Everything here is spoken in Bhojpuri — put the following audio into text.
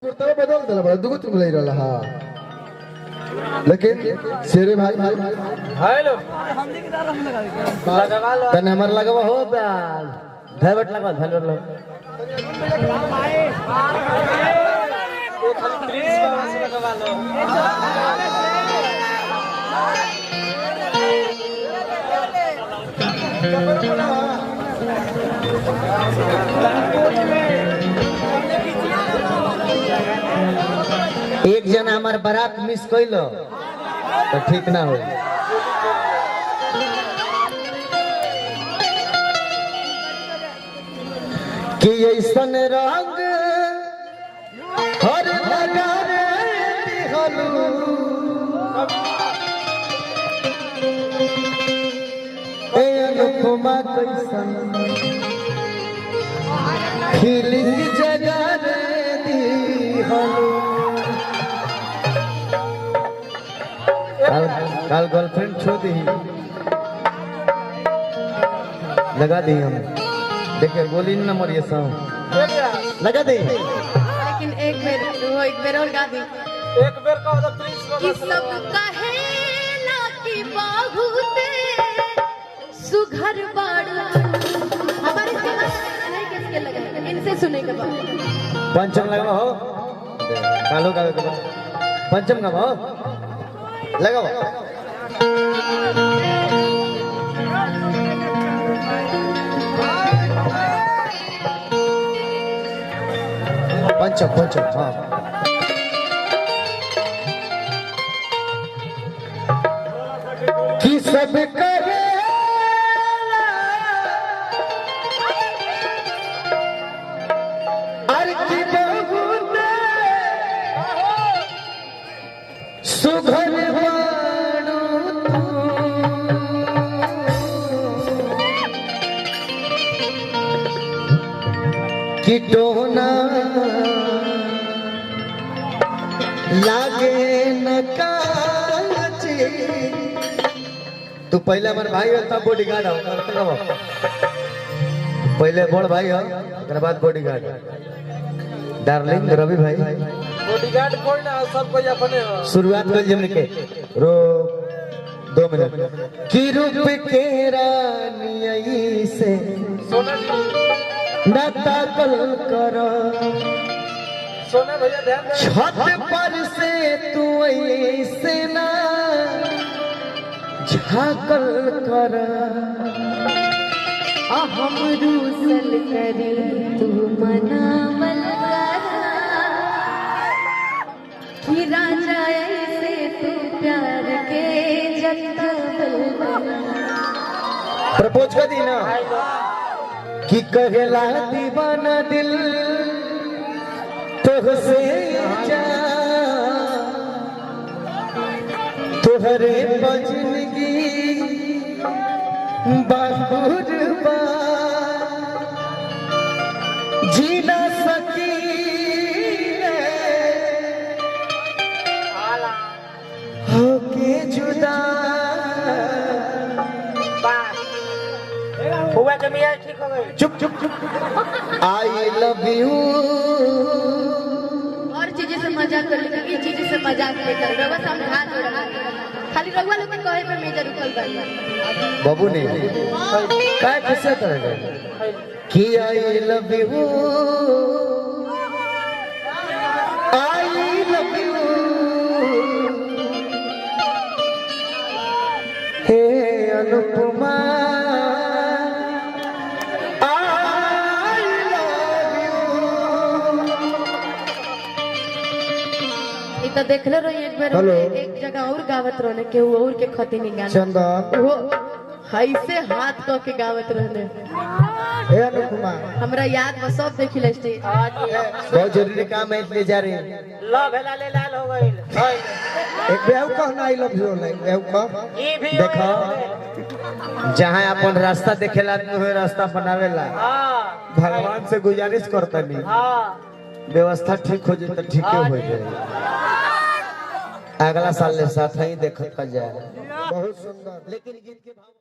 कुर्ता बदल देला बड़ा दुगो तुम ले रहला हां लेकिन शेरे भाई हेलो लगा लो तने हमर लगवा हो प्यार धैवट लगवा धलो लो वो खाली प्लीज बाबा से लगवा लो एक जना हमार बारात मिस कइलो तो ठीक ना हो कि ऐसन रंग हर लगा रे दिहलू ए अनुपमा कैसन फीलिंग जगा रे दिहलू काल गर्लफ्रेंड छोड़ दी लगा दी हम देखिए गोली न मरिए सब लगा दी लेकिन एक बेर और गा दी एक बेर का तो प्लीज कि सब कहेला कि बहुते सुघर बाड़ू हमारे फेमस है किसके लगा इनसे सुने के बाद पंचम लगा हो कालो का पंचम का हो लगाओ पंचम पंचम हाँ कि सब करे की बहुत सुघर किटोना लागे न काची तू पहले हमारे भाई हो तब बॉडीगार्ड हो पहले बड़ भाई हो उसके बाद बॉडीगार्ड डार्लिंग रवि भाई बॉडीगार्ड कोई ना सब कोई अपने हो शुरुआत कर जमने के रो 2 मिनट की रूप के रानी से सोना जी नाता कल करो सोना भैया ध्यान दे छत पर से तू ऐसे ना झाकल कर हम रूसल करी तू मनावल करा कि राजा ऐसे तू प्यार के जतावल प्रपोज कर दी ना कि कहेला दीवाना दिल तुझसे जा तुहरे बजनगी बाहुरबा जीना सकी होके जुदा हुआ के मियां ठीक हो गई चुप चुप चुप आई लव यू और चीजें से मजाक कर लेकिन ये चीजें से मजाक लेकर रवा सामने हाथ जोड़ खाली रवा लोग कहे पे मेजर उकल बानी बाबू ने काय कैसे करेगा कि आई लव यू हे अनुपमा तो देखले रही एक बार एक जगह और गावत रहने के वो और के खती नहीं गाना चंदा वो ऐसे हाथ क के गावत रहने हे अनुपमा हमरा याद बस सब देखिले स्टेज बहुत जरूरी काम है इसलिए जा रही है लव हेला ले लाल हो गई एक बेहू कहना आई लव यू नहीं बेहू कह ई भी देखो जहां अपन रास्ता देखेला आदमी होए रास्ता बनावेला हां भगवान से गुजारिश करता नहीं हां व्यवस्था ठीक हो जाए तो ठीक हो जाए अगला साल ले साथ ही देखत जाए बहुत सुंदर लेकिन गीत के भाव